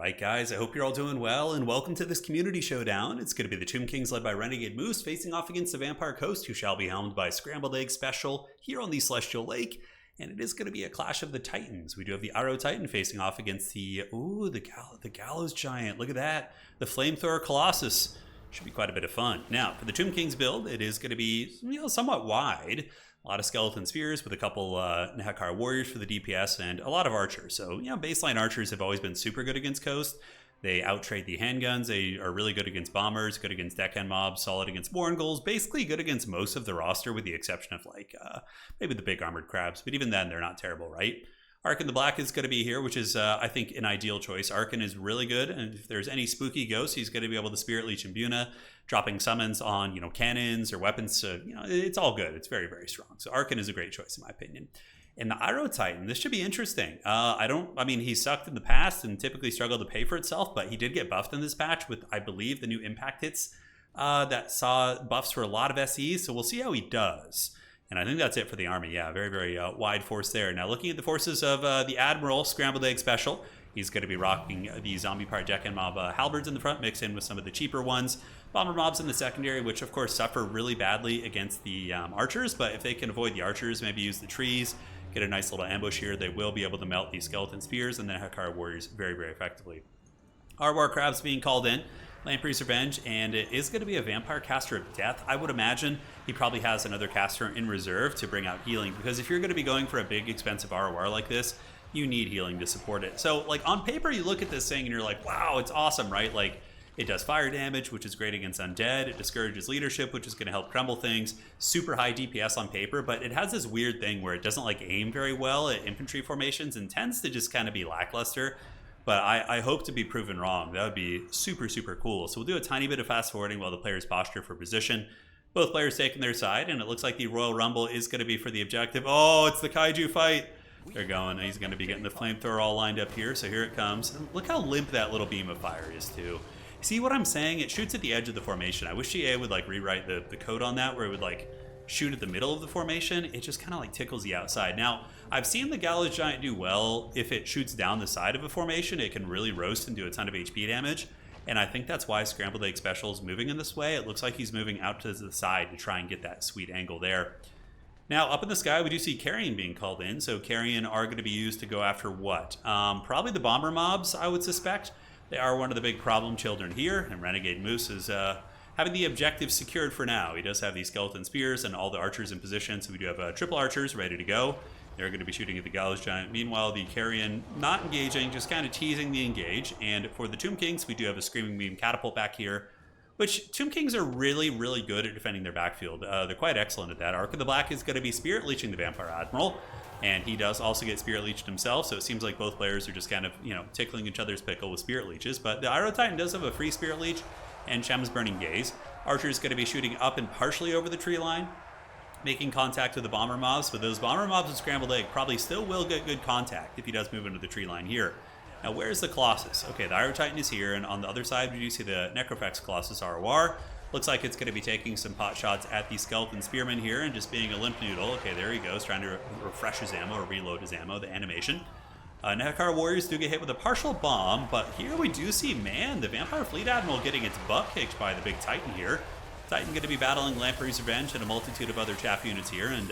Alright guys, I hope you're all doing well, and welcome to this community showdown. It's going to be the Tomb Kings led by Renegade Moose facing off against the Vampire Coast, who shall be helmed by Scrambled Egg Special here on the Celestial Lake. And it is going to be a clash of the Titans. We do have the Arrow Titan facing off against the Gallows Giant. Look at that. The Flamethrower Colossus. Should be quite a bit of fun. Now, for the Tomb Kings build, it is going to be somewhat wide. A lot of Skeleton Spears with a couple Nehekar Warriors for the DPS and a lot of Archers. So, baseline Archers have always been super good against Coast. They outtrade the handguns. They are really good against Bombers, good against Deckhand Mobs, solid against Mourngulls, basically good against most of the roster with the exception of maybe the big Armored Crabs. But even then, they're not terrible, right? Arkan the Black is going to be here, which is, I think, an ideal choice. Arkan is really good, and if there's any spooky ghosts, he's going to be able to Spirit Leech and Buna, dropping summons on, cannons or weapons. So, it's all good. It's very, very strong. So Arkan is a great choice, in my opinion. And the Arrow Titan, this should be interesting. He sucked in the past and typically struggled to pay for itself, but he did get buffed in this patch with, I believe, the new impact hits that saw buffs for a lot of SEs. So we'll see how he does. And I think that's it for the army. Yeah, very, very wide force there. Now, looking at the forces of the Admiral, Scrambled Egg Special, he's going to be rocking the Zombie Pirate Deckhand Mob Halberds in the front, mixed in with some of the cheaper ones. Bomber Mobs in the secondary, which, of course, suffer really badly against the Archers. But if they can avoid the Archers, maybe use the trees, get a nice little ambush here, they will be able to melt these Skeleton Spears and then Nehekar Warriors very, very effectively. Our War Crabs being called in. Lamprey's Revenge, and it is going to be a Vampire Caster of Death. I would imagine he probably has another caster in reserve to bring out healing, because if you're going to be going for a big, expensive ROR like this, you need healing to support it. So, on paper, you look at this thing and you're like, wow, it's awesome, right? It does fire damage, which is great against undead. It discourages leadership, which is going to help crumble things. Super high DPS on paper, but it has this weird thing where it doesn't, aim very well at infantry formations and tends to just kind of be lackluster. But I hope to be proven wrong. That would be super, super cool. So we'll do a tiny bit of fast forwarding while the players posture for position. Both players taking their side, and it looks like the Royal Rumble is going to be for the objective. Oh, it's the Kaiju fight. They're going. He's going to be getting the Flamethrower all lined up here. So here it comes. And look how limp that little beam of fire is, too. See what I'm saying? It shoots at the edge of the formation. I wish GA would rewrite the code on that, where it would shoot at the middle of the formation. It just kind of tickles the outside. Now, I've seen the Gallows Giant do well. If it shoots down the side of a formation, it can really roast and do a ton of HP damage. And I think that's why Scrambled Egg Special is moving in this way. It looks like he's moving out to the side to try and get that sweet angle there. Now, up in the sky, we do see Carrion being called in. So Carrion are going to be used to go after what? Probably the Bomber Mobs, I would suspect. They are one of the big problem children here. And Renegade Moose is having the objective secured for now. He does have these Skeleton Spears and all the Archers in position. So we do have triple Archers ready to go. They're going to be shooting at the Gallows Giant. Meanwhile, the Carrion not engaging, just kind of teasing the engage. And for the Tomb Kings, we do have a Screaming Beam Catapult back here, which Tomb Kings are really, really good at defending their backfield. They're quite excellent at that. Ark of the Black is going to be Spirit Leeching the Vampire Admiral, and he does also get Spirit Leeched himself, so it seems like both players are just kind of, tickling each other's pickle with Spirit Leeches. But the Arrow Titan does have a free Spirit Leech and Shem's Burning Gaze. Archer is going to be shooting up and partially over the tree line, making contact with the Bomber Mobs, but those Bomber Mobs and Scrambled Egg probably still will get good contact if he does move into the tree line here. Now, where's the Colossus? Okay, the Arrow Titan is here, and on the other side, we do see the Necrophex Colossus ROR. Looks like it's going to be taking some pot shots at the Skeleton Spearman here and just being a limp noodle. Okay, there he goes, trying to refresh his ammo or reload his ammo, the animation. Nehekar Warriors do get hit with a partial bomb, but here we do see, the Vampire Fleet Admiral getting its butt kicked by the big Titan here. Titan going to be battling Lamprey's Revenge and a multitude of other chaff units here, and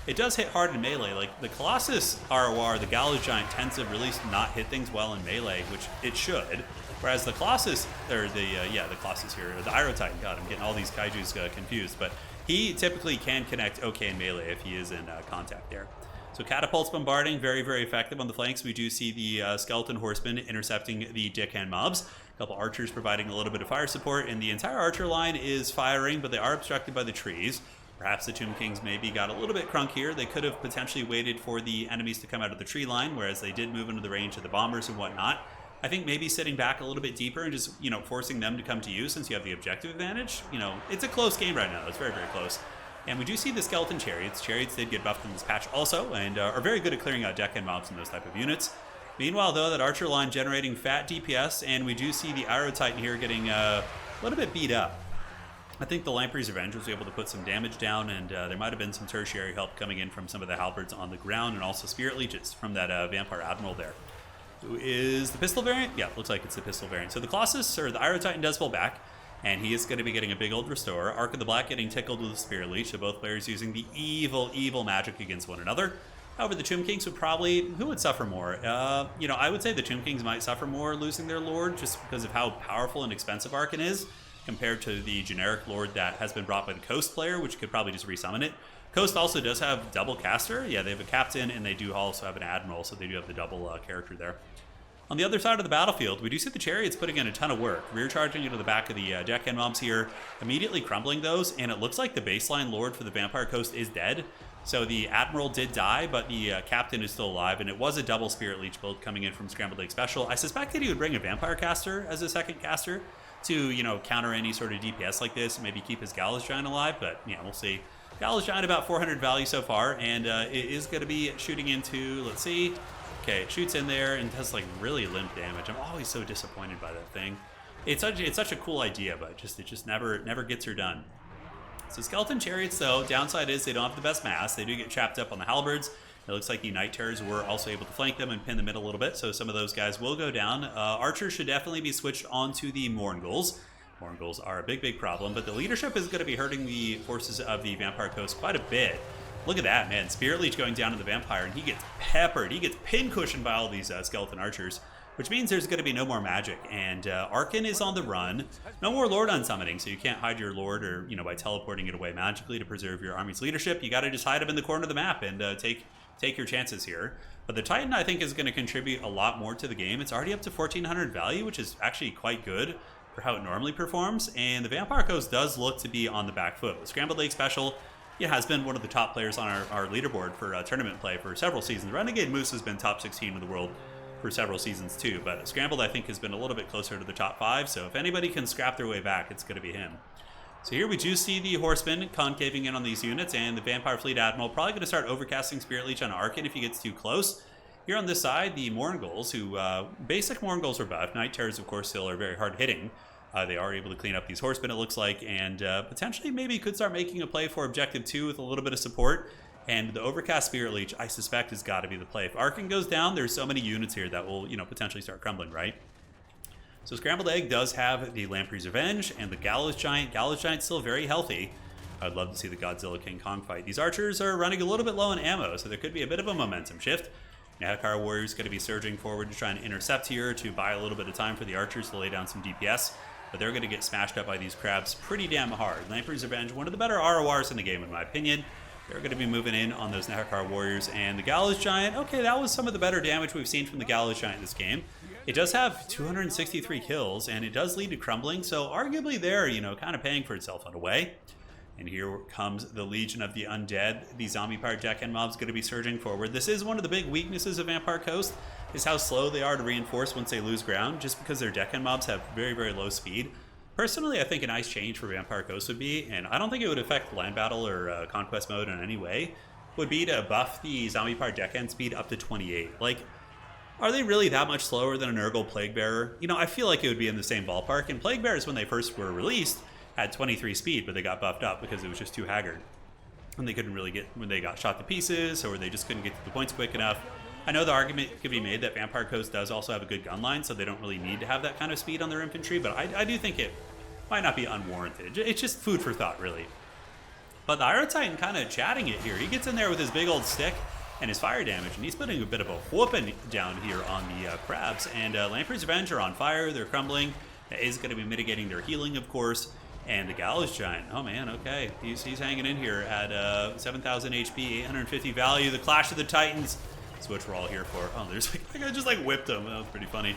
it does hit hard in melee. The Colossus ROR, the Gallows Giant, tends to really not hit things well in melee, which it should. Whereas the Colossus, or the Colossus here, the Arrow Titan, God, I'm getting all these kaijus confused, but he typically can connect okay in melee if he is in contact there. So Catapults bombarding, very, very effective on the flanks. We do see the Skeleton Horsemen intercepting the Deckhand Mobs. A couple Archers providing a little bit of fire support, and the entire Archer line is firing, but they are obstructed by the trees. Perhaps the Tomb Kings maybe got a little bit crunk here. They could have potentially waited for the enemies to come out of the tree line, whereas they did move into the range of the bombers and whatnot. I think maybe sitting back a little bit deeper and just, forcing them to come to you since you have the objective advantage. It's a close game right now. It's very, very close. And we do see the Skeleton Chariots. Chariots did get buffed in this patch also, and are very good at clearing out Deckhand Mobs and those type of units. Meanwhile, though, that Archer line generating fat DPS, and we do see the Arrow Titan here getting a little bit beat up. I think the Lamprey's Revenge was able to put some damage down, and there might have been some tertiary help coming in from some of the halberds on the ground, and also Spirit Leeches from that Vampire Admiral there. who is the pistol variant. Yeah, looks like it's the pistol variant. So the Colossus, or the Iron Titan, does pull back, and he is going to be getting a big old restore. Ark of the Black getting tickled with the Spirit Leech, so both players using the evil magic against one another. However, the Tomb Kings would probably, who would suffer more? I would say the Tomb Kings might suffer more losing their Lord just because of how powerful and expensive Arkan is compared to the generic Lord that has been brought by the Coast player, which could probably just resummon it. Coast also does have double caster. Yeah, they have a captain, and they do also have an admiral, so they do have the double character there. On the other side of the battlefield, we do see the Chariots putting in a ton of work, rear charging into the back of the deckhand mobs here, immediately crumbling those, and it looks like the baseline Lord for the Vampire Coast is dead. So the Admiral did die, but the Captain is still alive, and it was a double Spirit Leech build coming in from Scrambled Egg Special. I suspect that he would bring a Vampire Caster as a second caster to, counter any sort of DPS like this, and maybe keep his Gallows Giant alive, but, we'll see. Gallows Giant about 400 value so far, and it is going to be shooting into, let's see. Okay, it shoots in there and does, really limp damage. I'm always so disappointed by that thing. It's such a cool idea, but it just never gets her done. So Skeleton Chariots, though, downside is they don't have the best mass. They do get trapped up on the Halberds. It looks like the Night Terrors were also able to flank them and pin them in a little bit, so some of those guys will go down. Archers should definitely be switched onto the Mourngulls. Mourngulls are a big problem, but the leadership is going to be hurting the forces of the Vampire Coast quite a bit. Look at that, man. Spirit Leech going down to the Vampire, and he gets peppered. He gets pin-cushioned by all these Skeleton Archers, which means there's going to be no more magic. And Arkan is on the run. No more Lord unsummoning, so you can't hide your Lord or, by teleporting it away magically to preserve your army's leadership. You got to just hide him in the corner of the map and take your chances here. But the Titan, I think, is going to contribute a lot more to the game. It's already up to 1,400 value, which is actually quite good for how it normally performs. And the Vampire Coast does look to be on the back foot. The Scrambled Egg Special has been one of the top players on our leaderboard for tournament play for several seasons. Renegade Moose has been top 16 in the world for several seasons too, but Scrambled, I think, has been a little bit closer to the top 5, so if anybody can scrap their way back, it's going to be him. So here we do see the Horsemen concaving in on these units, and the Vampire Fleet Admiral probably going to start overcasting Spirit Leech on Arkan if he gets too close. Here on this side, the Mourngulls, who basic Mourngulls are buffed. Night Terrors, of course, still are very hard hitting. They are able to clean up these Horsemen, it looks like, and potentially maybe could start making a play for Objective 2 with a little bit of support. And the Overcast Spirit Leech, I suspect, has got to be the play. If Arkan goes down, there's so many units here that will, potentially start crumbling, right? So Scrambled Egg does have the Lamprey's Revenge and the Gallows Giant. Gallows Giant's still very healthy. I'd love to see the Godzilla King Kong fight. These archers are running a little bit low on ammo, so there could be a bit of a momentum shift. Nahakar Warrior's going to be surging forward to try and intercept here to buy a little bit of time for the archers to lay down some DPS. But they're going to get smashed up by these crabs pretty damn hard. Lamprey's Revenge, one of the better RORs in the game, in my opinion. They're going to be moving in on those Nahakar Warriors. And the Gallows Giant, okay, that was some of the better damage we've seen from the Gallows Giant this game. It does have 263 kills, and it does lead to crumbling, so arguably they're, kind of paying for itself in a way. And here comes the Legion of the Undead. The zombie-powered deckhand mob's going to be surging forward. This is one of the big weaknesses of Vampire Coast, is how slow they are to reinforce once they lose ground, just because their deckhand mobs have very low speed. Personally, I think a nice change for Vampire Coast would be, and I don't think it would affect land battle or conquest mode in any way, would be to buff the zombie-powered deckhand speed up to 28. Are they really that much slower than a Nurgle Plague Bearer? I feel like it would be in the same ballpark, and Plague Bearers, when they first were released, had 23 speed, but they got buffed up because it was just too haggard. And they couldn't really get, when they got shot to pieces, or they just couldn't get to the points quick enough. I know the argument could be made that Vampire Coast does also have a good gun line, so they don't really need to have that kind of speed on their infantry, but I do think it might not be unwarranted. It's just food for thought, really. But the Iron Titan kind of chatting it here. He gets in there with his big old stick and his fire damage, and he's putting a bit of a whooping down here on the crabs. And Lamprey's Revenge are on fire. They're crumbling. That is going to be mitigating their healing, of course. And the Gallows Giant, oh man, okay. He's hanging in here at 7,000 HP, 850 value. The Clash of the Titans is what we're all here for. Oh, there's I just whipped him. That was pretty funny.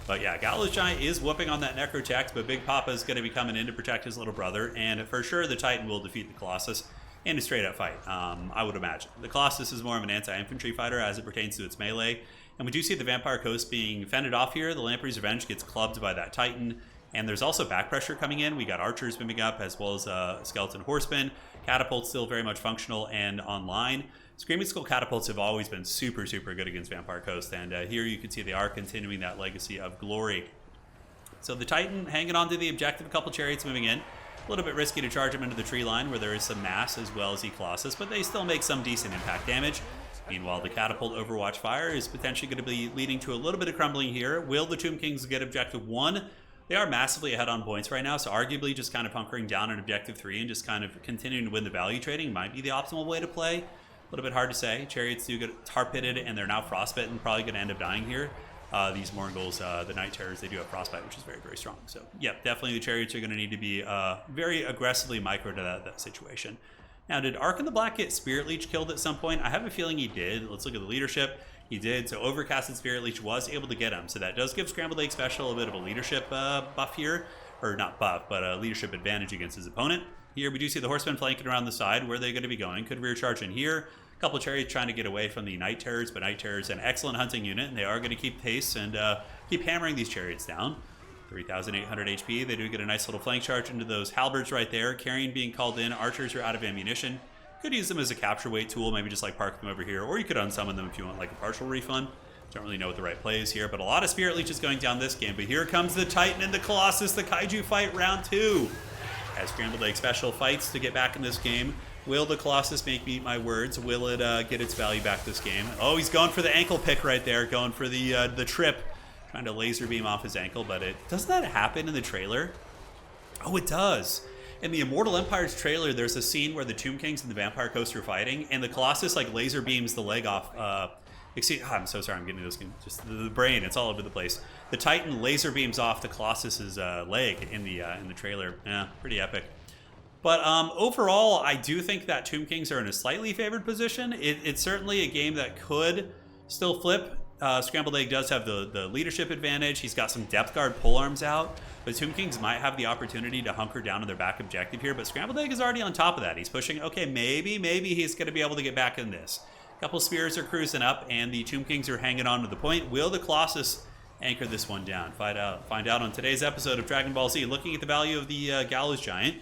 But yeah, Gallows Giant is whooping on that Necrotech, but Big Papa is going to be coming in to protect his little brother. And for sure, the Titan will defeat the Colossus in a straight-up fight, I would imagine. The Colossus is more of an anti-infantry fighter as it pertains to its melee. And we do see the Vampire Coast being fended off here. The Lamprey's Revenge gets clubbed by that Titan. And there's also back pressure coming in. We got archers moving up as well as skeleton horsemen. Catapults still very much functional and online. Screaming Skull catapults have always been super good against Vampire Coast. And here you can see they are continuing that legacy of glory. So the Titan hanging on to the objective. A couple chariots moving in. A little bit risky to charge him into the tree line where there is some mass as well as the Colossus. But they still make some decent impact damage. Meanwhile, the catapult Overwatch Fire is potentially going to be leading to a little bit of crumbling here. Will the Tomb Kings get objective 1? They are massively ahead on points right now, so arguably just kind of hunkering down on objective 3 and just kind of continuing to win the value trading might be the optimal way to play. A little bit hard to say. Chariots do get tar pitted, and they're now frostbitten, probably going to end up dying here. These Morgul's, the Night Terrors, they do have frostbite, which is very, very strong. So, yeah, definitely the Chariots are going to need to be very aggressively micro to that situation. Now, did Ark in the Black get Spirit Leech killed at some point? I have a feeling he did. Let's look at the leadership. He did. So Overcasted Spirit Leech was able to get him. So that does give Scrambled Egg Special a bit of a leadership buff here. Or not buff, but a leadership advantage against his opponent. Here we do see the Horsemen flanking around the side. Where are they going to be going? Could rear charge in here. A couple of Chariots trying to get away from the Night Terrors, but Night Terrors an excellent hunting unit, and they are going to keep pace and keep hammering these Chariots down. 3,800 HP. They do get a nice little flank charge into those halberds right there. Carrion being called in. Archers are out of ammunition. Could use them as a capture weight tool, maybe just like park them over here, or you could unsummon them if you want like a partial refund. Don't really know what the right play is here, but a lot of Spirit Leeches going down this game. But here comes the Titan and the Colossus, the Kaiju fight round 2. As Scrambled Egg Special fights to get back in this game. Will the Colossus make me eat my words? Will it get its value back this game? Oh, he's going for the ankle pick right there, going for the trip. Trying to laser beam off his ankle, but doesn't that happen in the trailer? Oh, it does. In the Immortal Empire's trailer, there's a scene where the Tomb Kings and the Vampire Coast are fighting, and the Colossus like laser beams the leg off. I'm so sorry, I'm getting those. Just the brain, it's all over the place. The Titan laser beams off the Colossus's leg in the trailer. Yeah, pretty epic. But overall, I do think that Tomb Kings are in a slightly favored position. It's certainly a game that could still flip. Scrambled Egg does have the leadership advantage. He's got some depth guard polearms out. But Tomb Kings might have the opportunity to hunker down on their back objective here. But Scrambled Egg is already on top of that. He's pushing, okay, maybe he's going to be able to get back in this. A couple spears are cruising up, and the Tomb Kings are hanging on to the point. Will the Colossus anchor this one down? Find out on today's episode of Dragon Ball Z. Looking at the value of the Gallows Giant.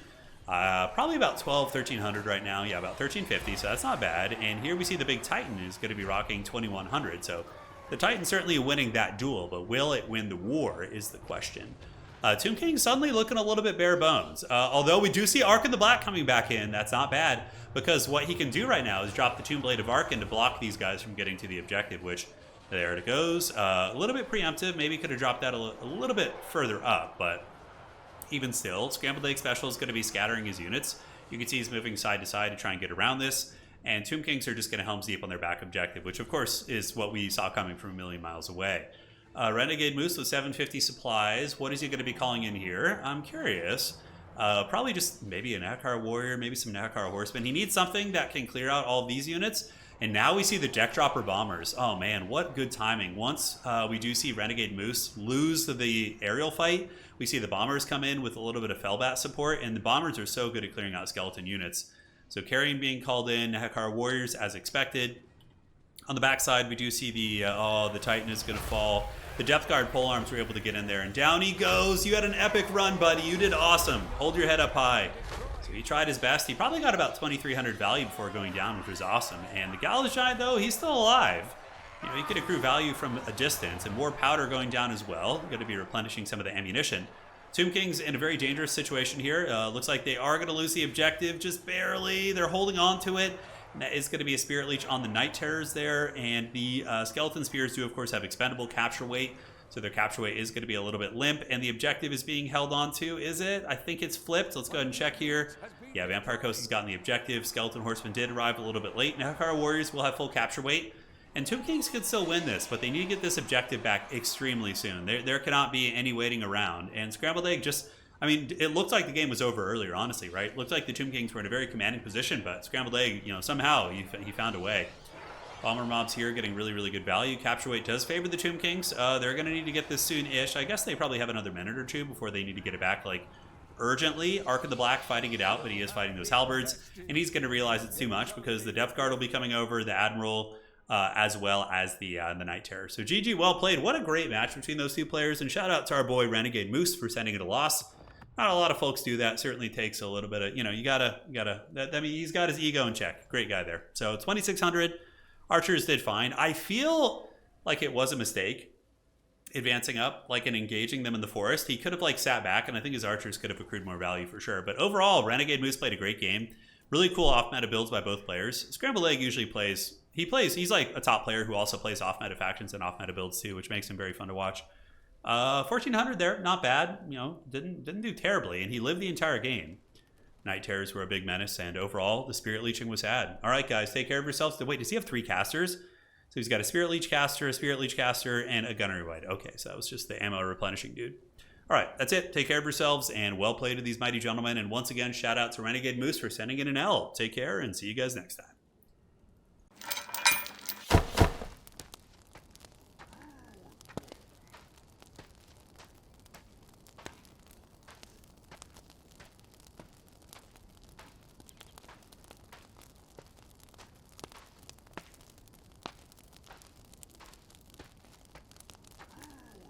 Probably about 1,300 right now. Yeah, about 1,350, so that's not bad. And here we see the big Titan is going to be rocking 2,100. So the Titan certainly winning that duel, but will it win the war is the question. Tomb King suddenly looking a little bit bare bones. Although we do see Ark in the Black coming back in, that's not bad, because what he can do right now is drop the Tomb Blade of Ark in to block these guys from getting to the objective, which there it goes. A little bit preemptive, maybe could have dropped that a little bit further up, but even still, Scrambled Egg Special is going to be scattering his units. You can see he's moving side to side to try and get around this, and Tomb Kings are just going to Helm's Deep on their back objective, which of course is what we saw coming from a million miles away. Renegade Moose with 750 supplies. What is he going to be calling in here? I'm curious. Probably just maybe a Nahakar Warrior, maybe some Nahakar Horsemen. He needs something that can clear out all of these units. And now we see the Deck Dropper Bombers. Oh man, what good timing. Once we do see Renegade Moose lose the aerial fight, we see the Bombers come in with a little bit of Fellbat support, and the Bombers are so good at clearing out skeleton units. So Carrion being called in, Nahakar Warriors as expected. On the backside, we do see the Titan is going to fall. The Depth Guard polearms were able to get in there, and down he goes. You had an epic run, buddy. You did awesome. Hold your head up high. So he tried his best. He probably got about 2,300 value before going down, which was awesome. And the Gallows Giant, though, he's still alive. You know, he could accrue value from a distance, and more powder going down as well. Going to be replenishing some of the ammunition. Tomb King's in a very dangerous situation here. Looks like they are going to lose the objective just barely. They're holding on to it. And that is going to be a Spirit Leech on the Night Terrors there. And the Skeleton Spears do, of course, have expendable capture weight. So their capture weight is going to be a little bit limp. And the objective is being held on to, is it? I think it's flipped. Let's go ahead and check here. Yeah, Vampire Coast has gotten the objective. Skeleton Horsemen did arrive a little bit late. Nahakar Warriors will have full capture weight. And Tomb Kings could still win this, but they need to get this objective back extremely soon. There cannot be any waiting around. And Scrambled Egg just... I mean, it looked like the game was over earlier, honestly, right? It looked like the Tomb Kings were in a very commanding position, but Scrambled Egg, you know, somehow he found a way. Bomber mobs here getting really, really good value. Capture weight does favor the Tomb Kings. They're going to need to get this soon-ish. I guess they probably have another minute or two before they need to get it back, like, urgently. Ark of the Black fighting it out, but he is fighting those halberds, and he's going to realize it's too much because the Depth Guard will be coming over, the Admiral, as well as the Night Terror. So GG, well played. What a great match between those two players, and shout out to our boy Renegade Moose for sending it a loss. Not a lot of folks do that. Certainly takes a little bit of, you know, you gotta, I mean, he's got his ego in check. Great guy there. So 2,600. Archers did fine. I feel like it was a mistake advancing up, like, and engaging them in the forest. He could have, like, sat back, and I think his archers could have accrued more value for sure. But overall, Renegade Moose played a great game. Really cool off-meta builds by both players. Scrambled Egg usually plays He's like a top player who also plays off-meta factions and off-meta builds too, which makes him very fun to watch. 1400 there, not bad. You know, didn't do terribly, and he lived the entire game. Night Terrors were a big menace, and overall, the Spirit Leeching was sad. All right, guys, take care of yourselves. Wait, does he have 3 casters? So he's got a Spirit Leech caster, a Spirit Leech caster, and a Gunnery Wight. Okay, so that was just the ammo replenishing dude. All right, that's it. Take care of yourselves, and well played to these mighty gentlemen. And once again, shout out to Renegade Moose for sending in an L. Take care, and see you guys next time.